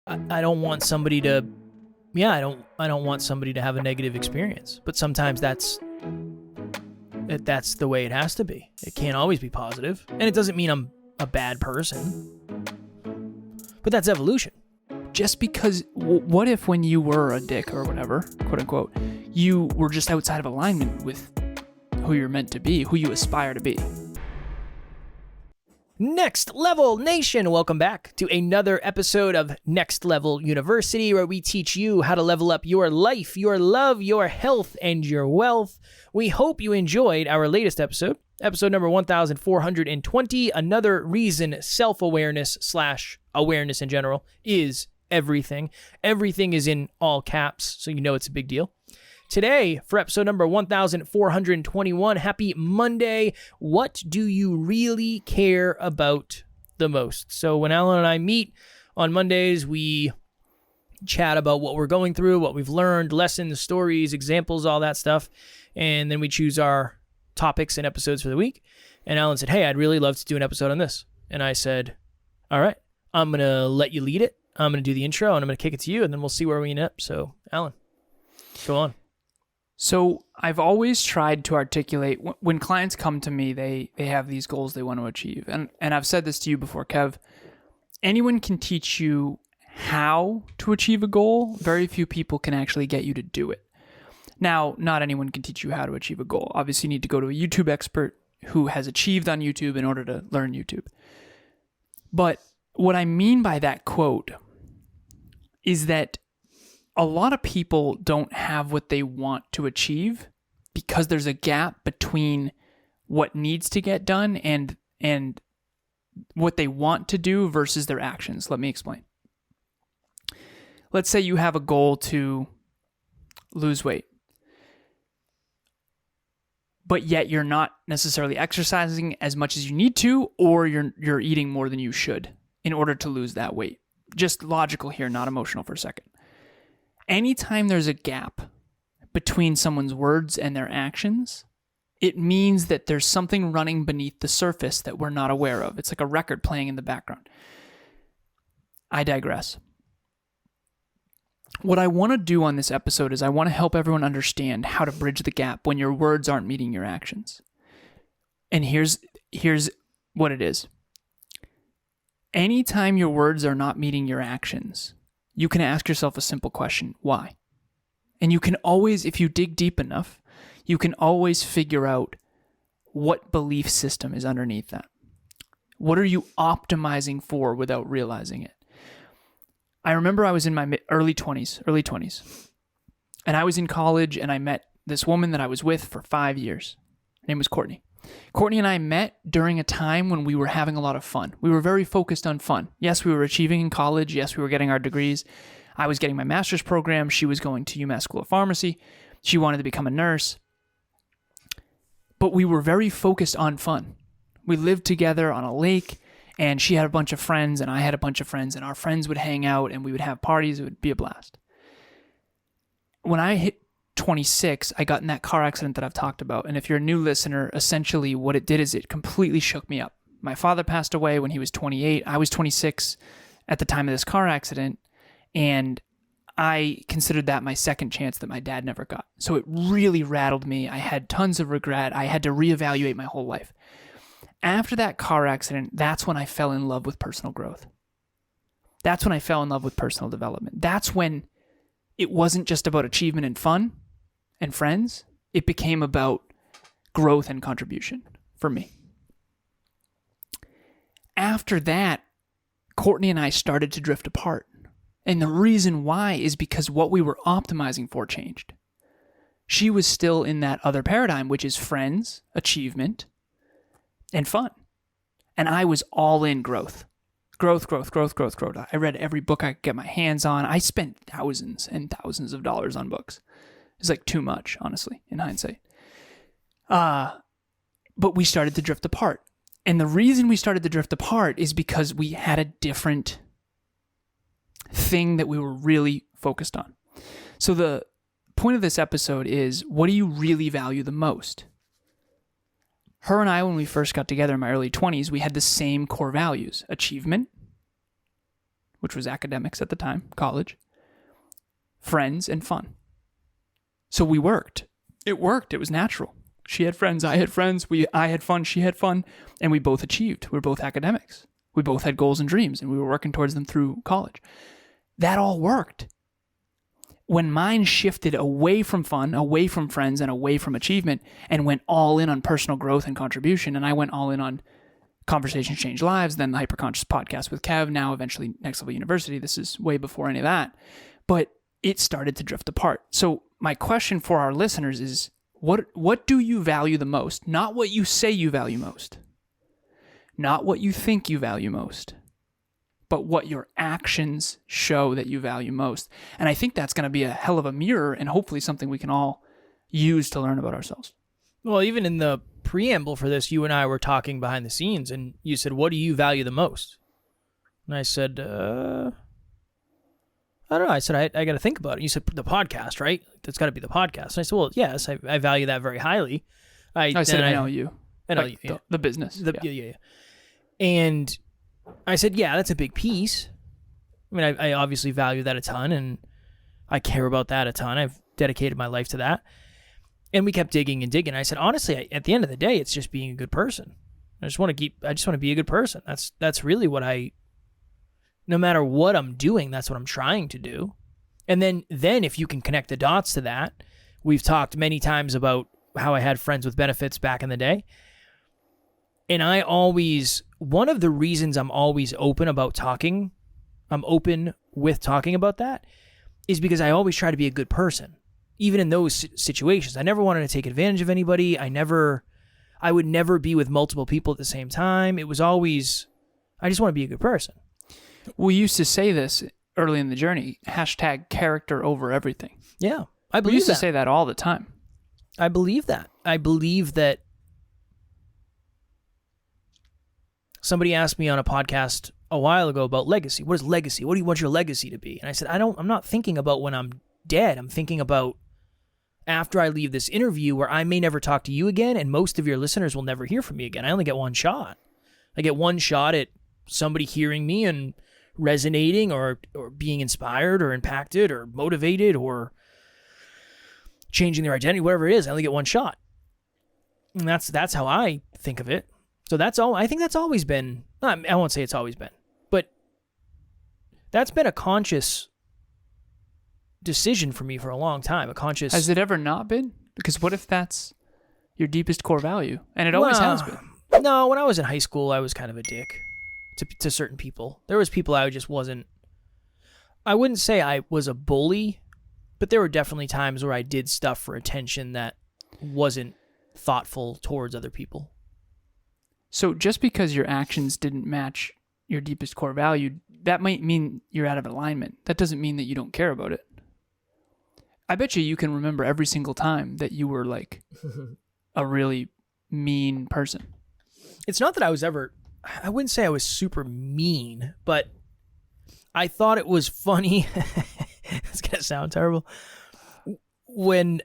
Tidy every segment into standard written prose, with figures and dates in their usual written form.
I don't want somebody to, I don't want somebody to have a negative experience. But sometimes that's the way it has to be. It can't always be positive, and it doesn't mean I'm a bad person. But that's evolution. Just because, what if when you were a dick or whatever, quote unquote, you were just outside of alignment with who you're meant to be, who you aspire to be? Next Level Nation, welcome back to another episode of Next Level University, where we teach you how to level up your life, your love, your health, and your wealth. We hope you enjoyed our latest episode, episode number 1420. Another reason self-awareness / awareness in general is everything. Everything is in all caps, so you know it's a big deal. Today, for episode number 1421, happy Monday. What do you really care about the most? So when Alan and I meet on Mondays, we chat about what we're going through, what we've learned, lessons, stories, examples, all that stuff. And then we choose our topics and episodes for the week. And Alan said, hey, I'd really love to do an episode on this. And I said, all right, I'm going to let you lead it. I'm going to do the intro, and I'm going to kick it to you, and then we'll see where we end up. So, Alan, go on. So I've always tried to articulate, when clients come to me, they have these goals they want to achieve. And I've said this to you before, Kev. Anyone can teach you how to achieve a goal. Very few people can actually get you to do it. Now, not anyone can teach you how to achieve a goal. Obviously, you need to go to a YouTube expert who has achieved on YouTube in order to learn YouTube. But what I mean by that quote is that a lot of people don't have what they want to achieve because there's a gap between what needs to get done and what they want to do versus their actions. Let me explain. Let's say you have a goal to lose weight, but yet you're not necessarily exercising as much as you need to, or you're eating more than you should in order to lose that weight. Just logical here, not emotional for a second. Anytime there's a gap between someone's words and their actions, it means that there's something running beneath the surface that we're not aware of. It's like a record playing in the background. I digress. What I want to do on this episode is I want to help everyone understand how to bridge the gap when your words aren't meeting your actions. And here's what it is. Anytime your words are not meeting your actions, you can ask yourself a simple question: why? And you can always, if you dig deep enough, you can always figure out what belief system is underneath that. What are you optimizing for without realizing it? I remember I was in my early 20s, and I was in college, and I met this woman that I was with for 5 years. Her name was Courtney. Courtney and I met during a time when we were having a lot of fun. We were very focused on fun. Yes, we were achieving in college. Yes, we were getting our degrees. I was getting my master's program. She was going to UMass School of Pharmacy. She wanted to become a nurse. But we were very focused on fun. We lived together on a lake, and she had a bunch of friends, and I had a bunch of friends, and our friends would hang out, and we would have parties. It would be a blast. When I hit 26, I got in that car accident that I've talked about. And if you're a new listener, essentially what it did is it completely shook me up. My father passed away when he was 28. I was 26 at the time of this car accident. And I considered that my second chance that my dad never got. So it really rattled me. I had tons of regret. I had to reevaluate my whole life. After that car accident, that's when I fell in love with personal growth. That's when I fell in love with personal development. That's when it wasn't just about achievement and fun and friends. It became about growth and contribution for me. After that, Courtney and I started to drift apart. And the reason why is because what we were optimizing for changed. She was still in that other paradigm, which is friends, achievement, and fun. And I was all in growth. Growth. I read every book I could get my hands on. I spent thousands and thousands of dollars on books. It's like too much, honestly, in hindsight. But we started to drift apart. And the reason we started to drift apart is because we had a different thing that we were really focused on. So the point of this episode is, what do you really value the most? Her and I, when we first got together in my early 20s, we had the same core values: achievement, which was academics at the time, college, friends, and fun. So we worked. It worked. It was natural. She had friends. I had friends. I had fun. She had fun. And we both achieved. We were both academics. We both had goals and dreams, and we were working towards them through college. That all worked. When mine shifted away from fun, away from friends, and away from achievement, and went all in on personal growth and contribution, and I went all in on Conversations Change Lives, then the Hyperconscious podcast with Kev, now eventually Next Level University. This is way before any of that. But it started to drift apart. So my question for our listeners is, what do you value the most? Not what you say you value most. Not what you think you value most. But what your actions show that you value most. And I think that's going to be a hell of a mirror and hopefully something we can all use to learn about ourselves. Well, even in the preamble for this, you and I were talking behind the scenes, and you said, what do you value the most? And I said, I don't know. I said, I got to think about it. You said, the podcast, right? That's got to be the podcast. And I said, well, yes, I value that very highly. I said, I know you. I know like you. Yeah. The business. Yeah. And I said, yeah, that's a big piece. I mean, I obviously value that a ton, and I care about that a ton. I've dedicated my life to that. And we kept digging and digging. I said, honestly, at the end of the day, it's just being a good person. I just want to be a good person. That's really what no matter what I'm doing, that's what I'm trying to do. And then if you can connect the dots to that, we've talked many times about how I had friends with benefits back in the day. And one of the reasons I'm always open with talking about that, is because I always try to be a good person, even in those situations. I never wanted to take advantage of anybody. I would never be with multiple people at the same time. It was always, I just want to be a good person. We used to say this early in the journey, #character over everything. Yeah, I believe that. We used to say that all the time. I believe that. I believe that. Somebody asked me on a podcast a while ago about legacy. What is legacy? What do you want your legacy to be? And I said, I'm not thinking about when I'm dead. I'm thinking about after I leave this interview, where I may never talk to you again, and most of your listeners will never hear from me again. I only get one shot. I get one shot at somebody hearing me and resonating or being inspired or impacted or motivated or changing their identity, whatever it is. I only get one shot. And that's how I think of it. So that's all. I think that's always been, I won't say it's always been, but that's been a conscious decision for me for a long time. Has it ever not been? Because what if that's your deepest core value? And it always has been. No, when I was in high school, I was kind of a dick to certain people. There was people I wouldn't say I was a bully, but there were definitely times where I did stuff for attention that wasn't thoughtful towards other people. So just because your actions didn't match your deepest core value, that might mean you're out of alignment. That doesn't mean that you don't care about it. I bet you can remember every single time that you were like a really mean person. It's not that I wouldn't say I was super mean, but I thought it was funny. It's going to sound terrible. When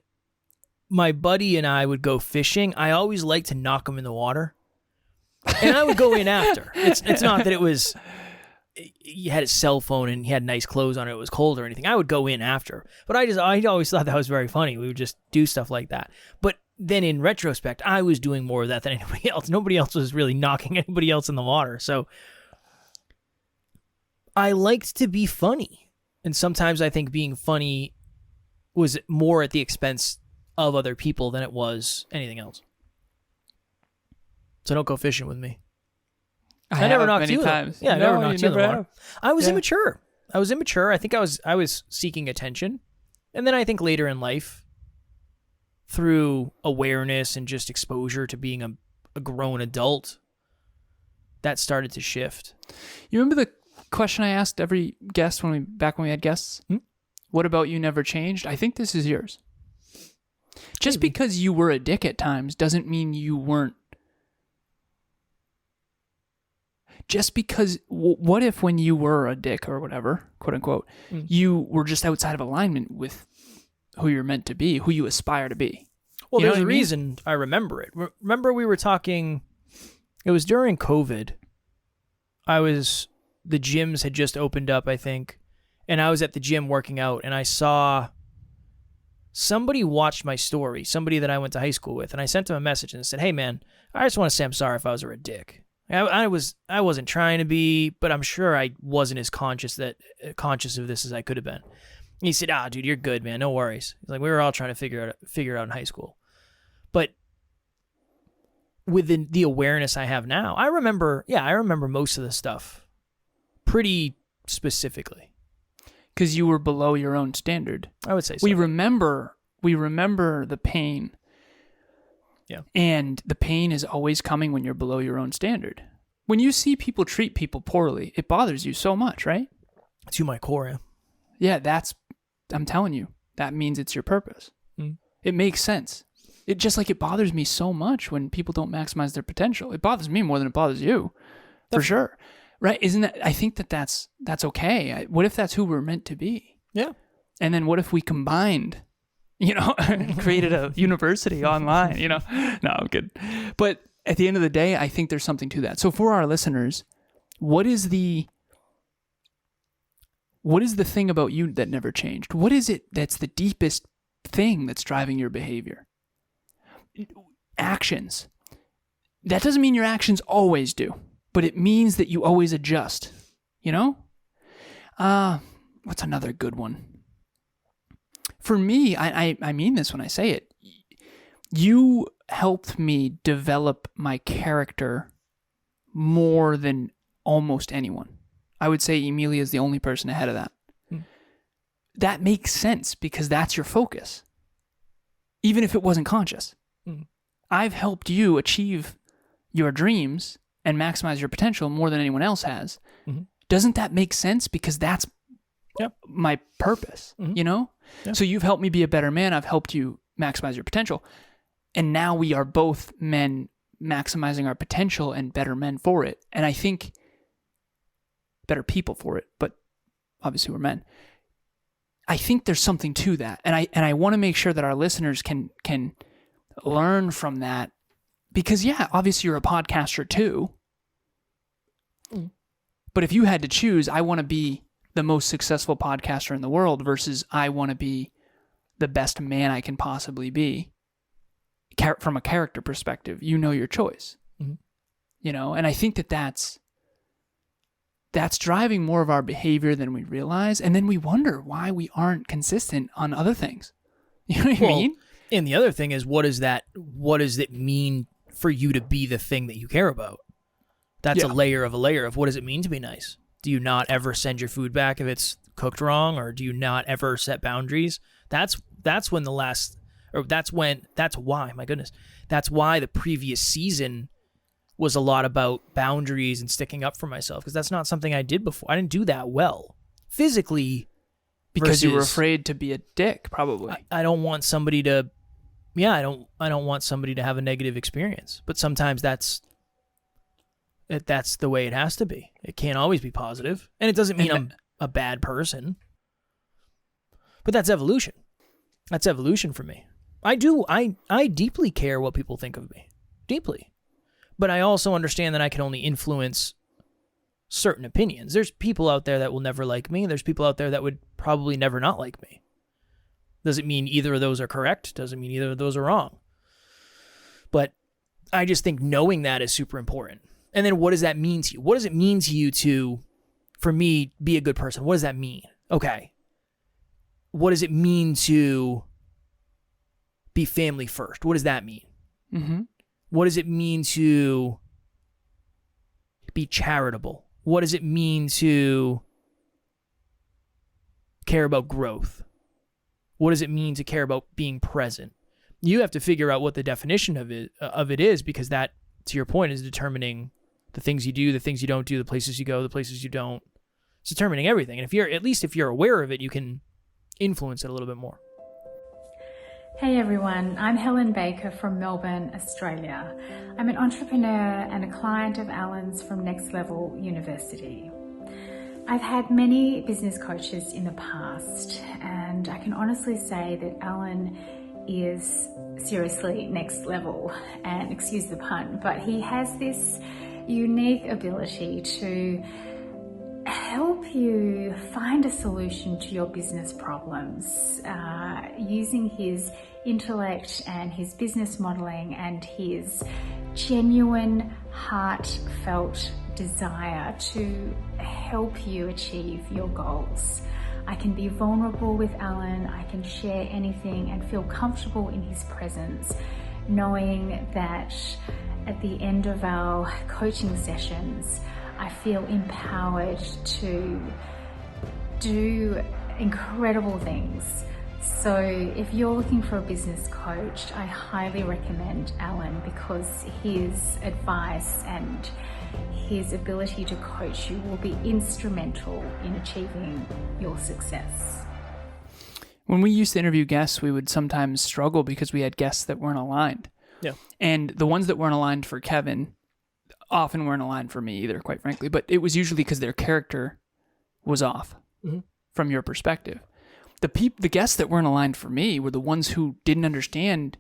my buddy and I would go fishing, I always liked to knock him in the water. And I would go in after. It's not that it was, he had his cell phone and he had nice clothes on, it was cold or anything. I would go in after. But I always thought that was very funny. We would just do stuff like that. But then in retrospect, I was doing more of that than anybody else. Nobody else was really knocking anybody else in the water. So I liked to be funny. And sometimes I think being funny was more at the expense of other people than it was anything else. So don't go fishing with me. I never knocked you times. Yeah, I never knocked you in the water. I was immature. I think I was seeking attention. And then I think later in life, through awareness and just exposure to being a grown adult, that started to shift. You remember the question I asked every guest back when we had guests? What about you never changed? I think this is yours. Just because you were a dick at times doesn't mean you weren't. Just because, what if when you were a dick or whatever, quote unquote, you were just outside of alignment with who you're meant to be, who you aspire to be? Well, there's a reason I remember it. Remember we were talking, it was during COVID. I was the gyms had just opened up, I think, and I was at the gym working out, and I saw somebody watched my story, somebody that I went to high school with, and I sent him a message and said, "Hey, man, I just want to say I'm sorry if I was a dick. I wasn't trying to be, but I'm sure I wasn't as conscious of this as I could have been." And he said, dude, you're good, man. No worries. He's like, we were all trying to figure it out in high school. But within the awareness I have now, I remember most of the stuff pretty specifically. Because you were below your own standard. I would say so. We remember the pain. Yeah. And the pain is always coming when you're below your own standard. When you see people treat people poorly, it bothers you so much, right? To my core, yeah. I'm telling you, that means it's your purpose. Mm. It makes sense. It just like it bothers me so much when people don't maximize their potential. It bothers me more than it bothers you, for sure. Right? Isn't that? I think that's okay. What if that's who we're meant to be? Yeah. And then what if we combined, created a university online? No, I'm good. But at the end of the day, I think there's something to that. So for our listeners, what is the thing about you that never changed? What is it that's the deepest thing that's driving your behavior? Actions. That doesn't mean your actions always do, but it means that you always adjust. What's another good one? For me, I mean this when I say it. You helped me develop my character more than almost anyone. I would say Emilia is the only person ahead of that. That makes sense because that's your focus, even if it wasn't conscious. I've helped you achieve your dreams and maximize your potential more than anyone else has. Mm-hmm. Doesn't that make sense? Because that's my purpose, Yeah. So you've helped me be a better man. I've helped you maximize your potential. And now we are both men maximizing our potential and better men for it. And I think better people for it, but obviously we're men. I think there's something to that. And I want to make sure that our listeners can learn from that because obviously you're a podcaster too. But if you had to choose, I want to be the most successful podcaster in the world versus I want to be the best man I can possibly be. From a character perspective, your choice. Mm-hmm. And I think that's driving more of our behavior than we realize. And then we wonder why we aren't consistent on other things. You know what I mean? And the other thing is, what does it mean for you to be the thing that you care about? That's a layer of what does it mean to be nice? Do you not ever send your food back if it's cooked wrong? Or do you not ever set boundaries? That's why the previous season was a lot about boundaries and sticking up for myself, because that's not something I did before. I didn't do that well physically. Because you were afraid to be a dick, probably. I don't want somebody to, I don't want somebody to have a negative experience. But sometimes that's the way it has to be. It can't always be positive, and it doesn't mean I'm a bad person. But that's evolution. That's evolution for me. I deeply care what people think of me, deeply. But I also understand that I can only influence certain opinions. There's people out there that will never like me. There's people out there that would probably never not like me. Doesn't mean either of those are correct. Doesn't mean either of those are wrong. But I just think knowing that is super important. And then what does that mean to you? What does it mean to you to, for me, be a good person? What does that mean? Okay. What does it mean to be family first? What does that mean? Mm-hmm. What does it mean to be charitable? What does it mean to care about growth? What does it mean to care about being present? You have to figure out what the definition of it is, because that, to your point, is determining the things you do, the things you don't do, the places you go, the places you don't. It's determining everything. And if you're aware of it, you can influence it a little bit more. Hey everyone, I'm Helen Baker from Melbourne, Australia. I'm an entrepreneur and a client of Alan's from Next Level University. I've had many business coaches in the past, and I can honestly say that Alan is seriously next level, and excuse the pun, but he has this unique ability to help you find a solution to your business problems using his intellect and his business modeling and his genuine, heartfelt desire to help you achieve your goals. I can be vulnerable with Alan. I can share anything and feel comfortable in his presence, knowing that at the end of our coaching sessions, I feel empowered to do incredible things. So if you're looking for a business coach, I highly recommend Alan, because his advice and his ability to coach you will be instrumental in achieving your success. When we used to interview guests, we would sometimes struggle because we had guests that weren't aligned. Yeah. And the ones that weren't aligned for Kevin often weren't aligned for me either, quite frankly. But it was usually because their character was off from your perspective. The guests that weren't aligned for me were the ones who didn't understand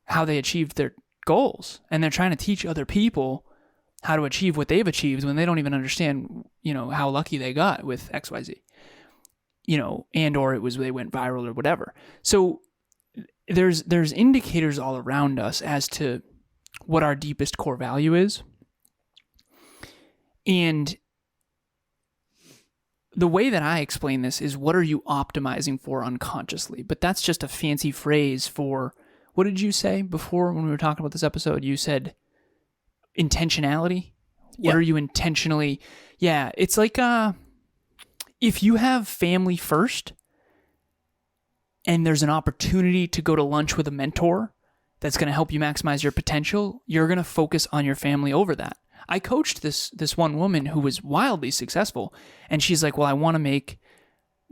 how they achieved their goals. And they're trying to teach other people how to achieve what they've achieved when they don't even understand, how lucky they got with XYZ, and or it was they went viral or whatever. So there's indicators all around us as to what our deepest core value is. And the way that I explain this is, what are you optimizing for unconsciously? But that's just a fancy phrase for, what did you say before when we were talking about this episode? You said intentionality. What are you intentionally? Yeah, it's like if you have family first and there's an opportunity to go to lunch with a mentor that's going to help you maximize your potential, you're going to focus on your family over that. I coached this one woman who was wildly successful, and she's like, well, I want to make,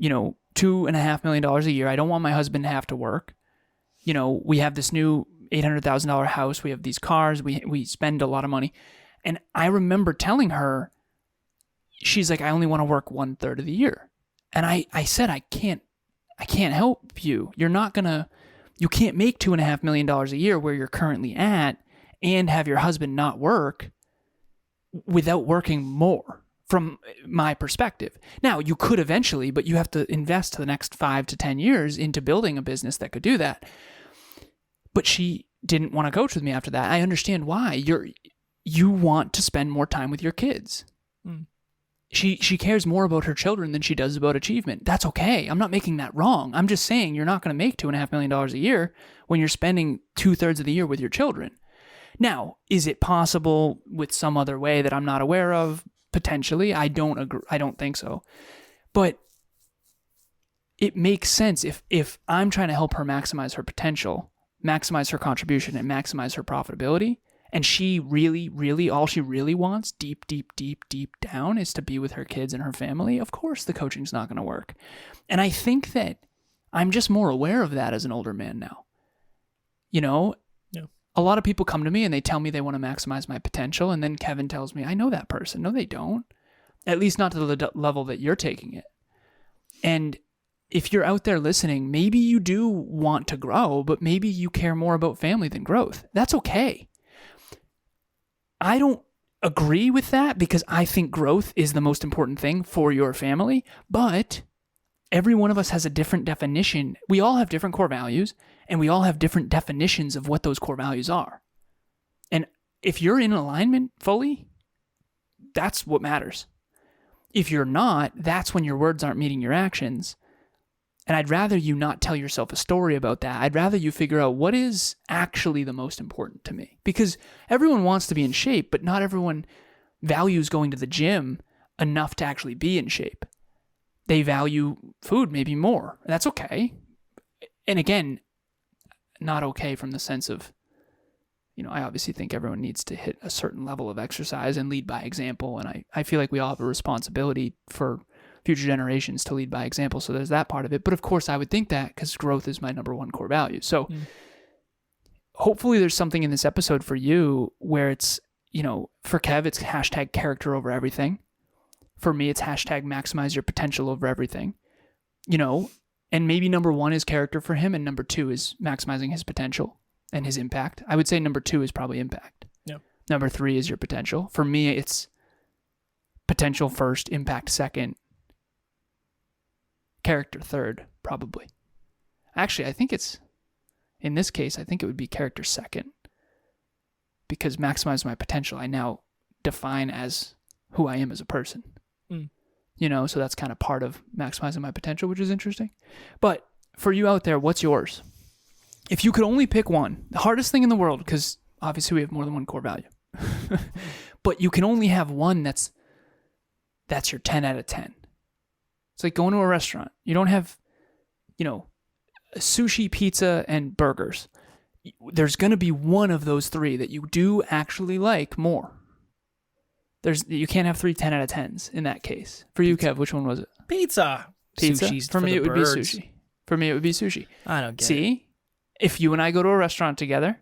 $2.5 million a year. I don't want my husband to have to work. We have this new $800,000 house. We have these cars. We spend a lot of money. And I remember telling her, she's like, I only want to work 1/3 of the year. And I said, I can't help you. You can't make $2.5 million a year where you're currently at and have your husband not work without working more, from my perspective. Now, you could eventually, but you have to invest the next 5 to 10 years into building a business that could do that. But she didn't want to coach with me after that. I understand why. You want to spend more time with your kids. She cares more about her children than she does about achievement. That's okay. I'm not making that wrong. I'm just saying you're not going to make $2.5 million a year when you're spending 2/3 of the year with your children. Now, is it possible with some other way that I'm not aware of? Potentially. I don't agree. I don't think so. But it makes sense if I'm trying to help her maximize her potential, maximize her contribution, and maximize her profitability, and she really, all she really wants, deep down, is to be with her kids and her family, of course the coaching's not going to work. And I think that I'm just more aware of that as an older man now. A lot of people come to me and they tell me they want to maximize my potential, and then Kevin tells me, I know that person. No, they don't. At least not to the level that you're taking it. And if you're out there listening, maybe you do want to grow, but maybe you care more about family than growth. That's okay. I don't agree with that, because I think growth is the most important thing for your family, but every one of us has a different definition. We all have different core values, and we all have different definitions of what those core values are. And if you're in alignment fully, that's what matters. If you're not, that's when your words aren't meeting your actions. And I'd rather you not tell yourself a story about that. I'd rather you figure out what is actually the most important to me. Because everyone wants to be in shape, but not everyone values going to the gym enough to actually be in shape. They value food maybe more. That's okay. And again, not okay from the sense of, I obviously think everyone needs to hit a certain level of exercise and lead by example. And I feel like we all have a responsibility for future generations to lead by example. So there's that part of it. But of course, I would think that, because growth is my number one core value. So hopefully there's something in this episode for you where it's, for Kev, it's hashtag character over everything. For me, it's hashtag maximize your potential over everything, and maybe number one is character for him, and number two is maximizing his potential and his impact. I would say number two is probably impact. Yeah. Number three is your potential. For me, it's potential first, impact second, character third, probably. Actually, I think in this case, I think it would be character second, because maximize my potential, I now define as who I am as a person. So that's kind of part of maximizing my potential, which is interesting. But for you out there, what's yours? If you could only pick one, the hardest thing in the world, because obviously we have more than one core value, but you can only have one that's your 10 out of 10. It's like going to a restaurant. You don't have, sushi, pizza, and burgers. There's going to be one of those three that you do actually like more. You can't have 3 10 out of 10s in that case. For you, Kev, which one was it? Pizza. Sushi's for me, it would be sushi. For me, it would be sushi. I don't get it. See? If you and I go to a restaurant together,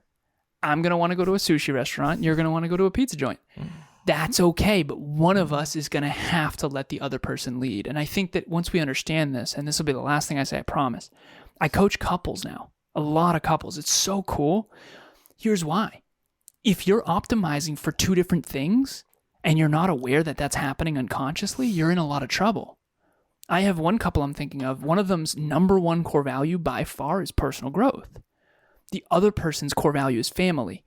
I'm going to want to go to a sushi restaurant. You're going to want to go to a pizza joint. That's okay, but one of us is going to have to let the other person lead. And I think that once we understand this, and this will be the last thing I say, I promise. I coach couples now. A lot of couples. It's so cool. Here's why. If you're optimizing for 2 different things and you're not aware that that's happening unconsciously, you're in a lot of trouble. I have one couple I'm thinking of. One of them's number one core value by far is personal growth. The other person's core value is family.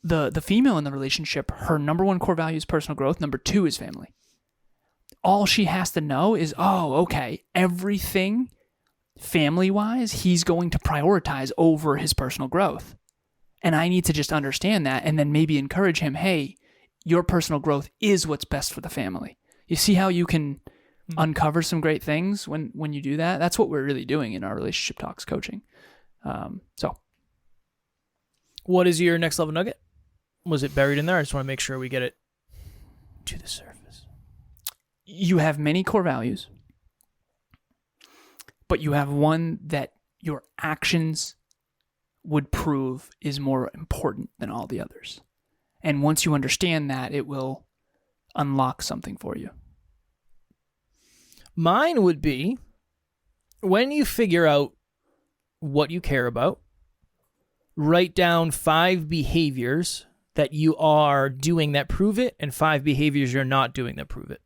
The female in the relationship, her number one core value is personal growth. Number 2 is family. All she has to know is, okay, everything family-wise, he's going to prioritize over his personal growth. And I need to just understand that and then maybe encourage him, hey, your personal growth is what's best for the family. You see how you can uncover some great things when you do that? That's what we're really doing in our relationship talks coaching. What is your next level nugget? Was it buried in there? I just want to make sure we get it to the surface. You have many core values, but you have one that your actions would prove is more important than all the others. And once you understand that, it will unlock something for you. Mine would be, when you figure out what you care about, write down 5 behaviors that you are doing that prove it, and 5 behaviors you're not doing that prove it.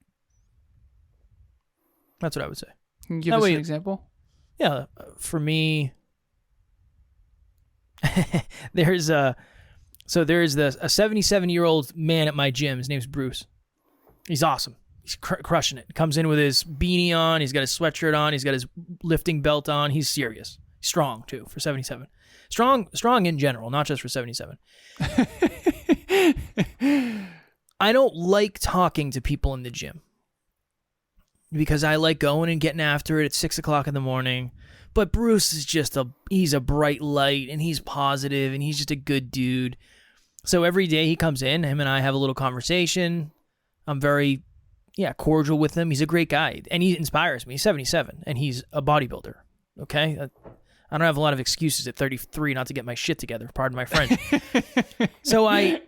That's what I would say. Can you give us an example? Yeah, for me, there's a 77-year-old man at my gym. His name's Bruce. He's awesome. He's crushing it. Comes in with his beanie on. He's got his sweatshirt on. He's got his lifting belt on. He's serious. Strong, too, for 77. Strong in general, not just for 77. I don't like talking to people in the gym because I like going and getting after it at 6 o'clock in the morning. But Bruce is he's a bright light, and he's positive, and he's just a good dude. So every day he comes in, him and I have a little conversation. I'm very, cordial with him. He's a great guy, and he inspires me. He's 77, and he's a bodybuilder, okay? I don't have a lot of excuses at 33 not to get my shit together, pardon my French. So I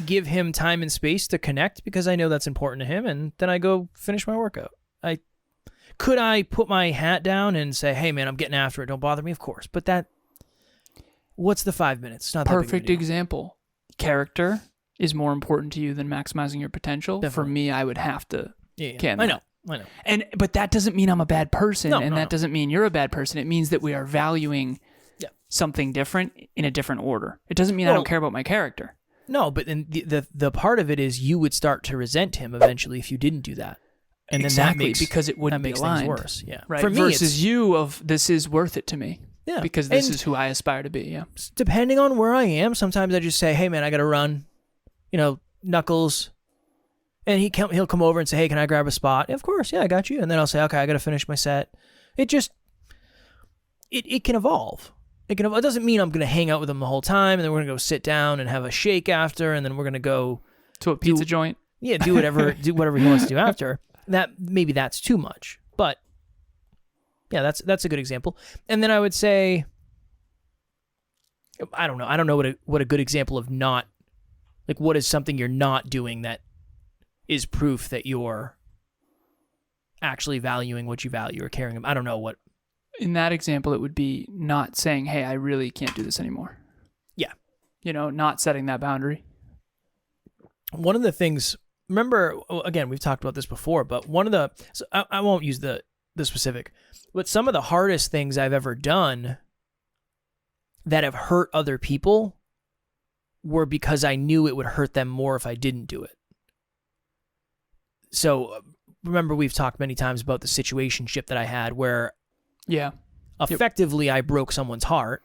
give him time and space to connect because I know that's important to him, and then I go finish my workout. Could I put my hat down and say, hey, man, I'm getting after it, don't bother me? Of course. But what's the 5 minutes? It's not perfect example. Character is more important to you than maximizing your potential. Definitely. For me, I would have to can I know. But that doesn't mean I'm a bad person, that doesn't mean you're a bad person. It means that we are valuing something different in a different order. It doesn't mean I don't care about my character. No, but then the part of it is you would start to resent him eventually if you didn't do that. And then exactly, because it wouldn't be aligned. Things worse. Yeah. Right. For me, versus this is worth it to me. Yeah. Because this is who I aspire to be. Yeah. Depending on where I am, sometimes I just say, hey, man, I got to run, Knuckles. And he'll come over and say, hey, can I grab a spot? Of course. Yeah, I got you. And then I'll say, okay, I got to finish my set. It just, it can evolve. It doesn't mean I'm going to hang out with him the whole time, and then we're going to go sit down and have a shake after, and then we're going to go to a pizza joint. Yeah, do whatever he wants to do after. Maybe that's too much, but yeah, that's a good example. And then I would say, I don't know what a good example of not, like, what is something you're not doing that is proof that you're actually valuing what you value or caring about. I don't know what. In that example, it would be not saying, hey, I really can't do this anymore. Yeah. Not setting that boundary. One of the things remember, again, we've talked about this before, but one of the, so I won't use the specific, but some of the hardest things I've ever done that have hurt other people were because I knew it would hurt them more if I didn't do it. So remember, we've talked many times about the situationship that I had where effectively I broke someone's heart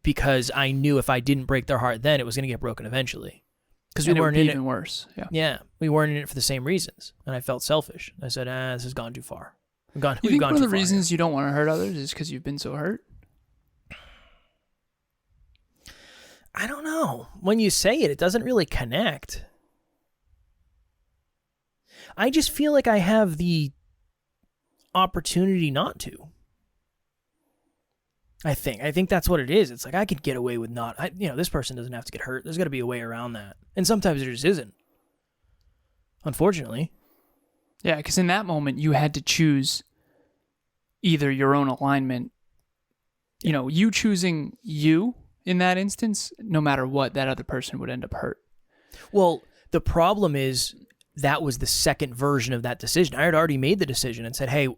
because I knew if I didn't break their heart then, it was going to get broken eventually. Because we weren't in it. Even worse. Yeah, we weren't in it for the same reasons. And I felt selfish. I said, this has gone too far. You think one of the reasons you don't want to hurt others is because you've been so hurt? I don't know. When you say it, it doesn't really connect. I just feel like I have the opportunity not to. I think that's what it is. It's like I could get away with not, this person doesn't have to get hurt. There's got to be a way around that. And sometimes there just isn't. Unfortunately. Yeah, because in that moment, you had to choose either your own alignment, you choosing you in that instance, no matter what, that other person would end up hurt. Well, the problem is that was the second version of that decision. I had already made the decision and said, hey,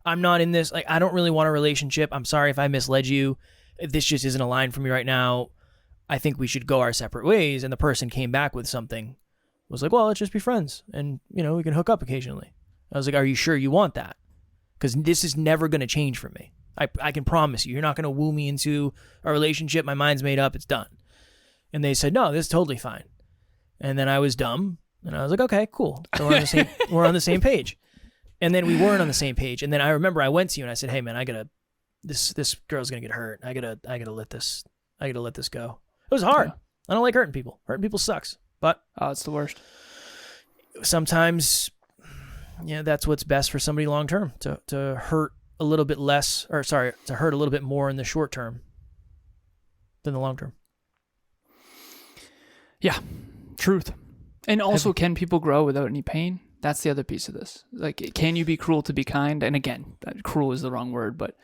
I'm not in this. Like, I don't really want a relationship. I'm sorry if I misled you. If this just isn't aligned for me right now, I think we should go our separate ways. And the person came back with something. Was like, well, let's just be friends. And, we can hook up occasionally. I was like, are you sure you want that? Because this is never going to change for me. I can promise you. You're not going to woo me into a relationship. My mind's made up. It's done. And they said, no, this is totally fine. And then I was dumb. And I was like, okay, cool. So we're on the same page. And then we weren't on the same page. And then I remember I went to you and I said, hey man, this girl's going to get hurt. I gotta let this go. It was hard. Yeah. I don't like hurting people. Hurting people sucks. But it's the worst. Sometimes, that's what's best for somebody long term, to hurt a little bit less, to hurt a little bit more in the short term than the long term. Yeah, truth. And also, can people grow without any pain? That's the other piece of this. Like, can you be cruel to be kind? And again, cruel is the wrong word, but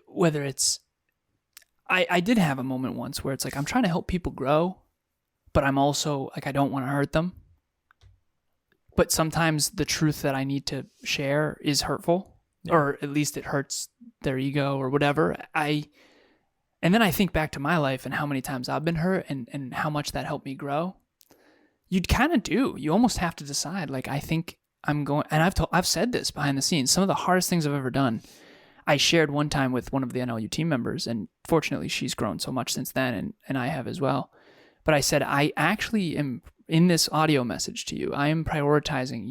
whether it's, I did have a moment once where it's like, I'm trying to help people grow, but I'm also like, I don't want to hurt them. But sometimes the truth that I need to share is hurtful, or at least it hurts their ego or whatever. And then I think back to my life and how many times I've been hurt and how much that helped me grow. You kind of do. You almost have to decide, like, I think I'm going, and I've said this behind the scenes, some of the hardest things I've ever done, I shared one time with one of the NLU team members, and fortunately she's grown so much since then, and I have as well. But I said, I actually am, in this audio message to you, I am prioritizing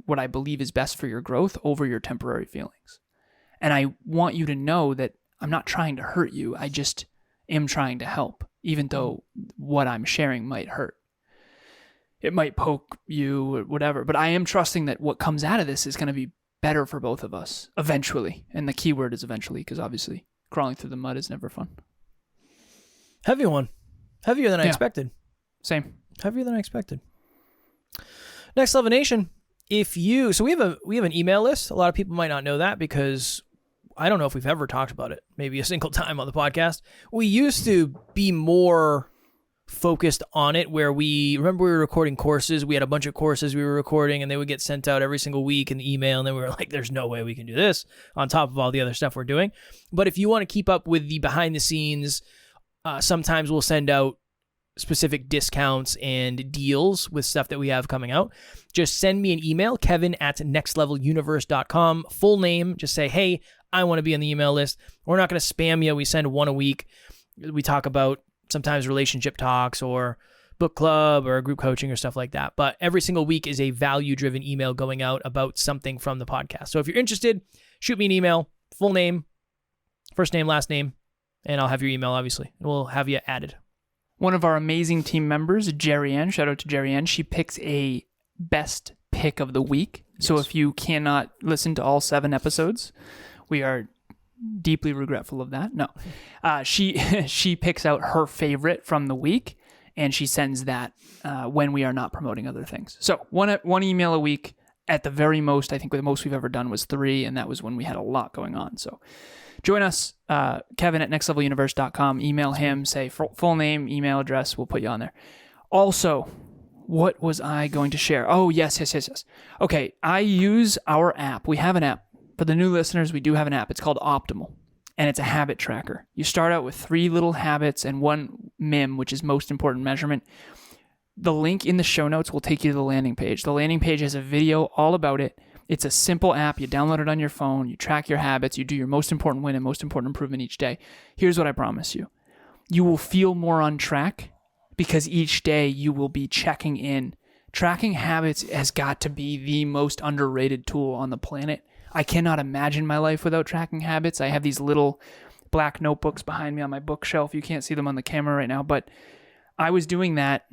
what I believe is best for your growth over your temporary feelings. And I want you to know that I'm not trying to hurt you. I just am trying to help, even though what I'm sharing might hurt. It might poke you or whatever, but I am trusting that what comes out of this is going to be better for both of us eventually. And the key word is eventually, because obviously crawling through the mud is never fun. Heavy one. Heavier than I expected. Same. Heavier than I expected. Next Level Nation. So we have an email list. A lot of people might not know that because I don't know if we've ever talked about it. Maybe a single time on the podcast. We used to be more focused on it, where we were recording courses. We had a bunch of courses we were recording, and they would get sent out every single week in the email, and then we were like, there's no way we can do this on top of all the other stuff we're doing. But if you want to keep up with the behind the scenes, sometimes we'll send out specific discounts and deals with stuff that we have coming out. Just send me an email, kevin@nextleveluniverse.com, full name. Just say, hey, I want to be on the email list. We're not going to spam you. We send one a week. We talk about sometimes relationship talks or book club or group coaching or stuff like that. But every single week is a value-driven email going out about something from the podcast. So if you're interested, shoot me an email, full name, first name, last name, and I'll have your email, obviously, and we'll have you added. One of our amazing team members, Jerry Ann, shout out to Jerry Ann, she picks a best pick of the week. Yes. So if you cannot listen to all 7 episodes, we are deeply regretful of that. No. She picks out her favorite from the week, and she sends that when we are not promoting other things. So one email a week at the very most. I think the most we've ever done was 3, and that was when we had a lot going on. So join us, Kevin@nextleveluniverse.com. Email him, say full name, email address. We'll put you on there. Also, What was I going to share? Oh, yes. Okay, I use our app. We have an app. For the new listeners, we do have an app. It's called Optimal, and it's a habit tracker. You start out with 3 little habits and 1 MIM, which is most important measurement. The link in the show notes will take you to the landing page. The landing page has a video all about it. It's a simple app. You download it on your phone. You track your habits. You do your most important win and most important improvement each day. Here's what I promise you. You will feel more on track because each day you will be checking in. Tracking habits has got to be the most underrated tool on the planet. I cannot imagine my life without tracking habits. I have these little black notebooks behind me on my bookshelf. You can't see them on the camera right now, but I was doing that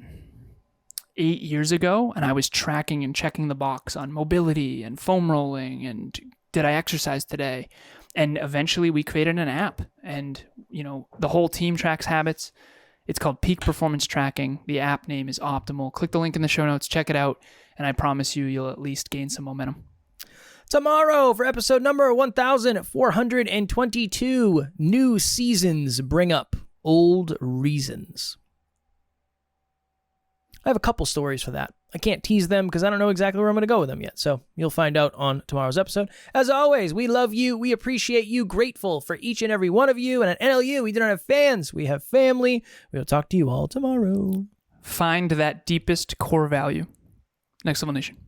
8 years ago, and I was tracking and checking the box on mobility and foam rolling and did I exercise today? And eventually we created an app, and the whole team tracks habits. It's called Peak Performance Tracking. The app name is Optimal. Click the link in the show notes, check it out, and I promise you'll at least gain some momentum. Tomorrow, for episode number 1422, new seasons bring up old reasons. I have a couple stories for that. I can't tease them because I don't know exactly where I'm going to go with them yet. So you'll find out on tomorrow's episode. As always, we love you. We appreciate you. Grateful for each and every one of you. And at NLU, we don't have fans. We have family. We'll talk to you all tomorrow. Find that deepest core value. Next Level Nation.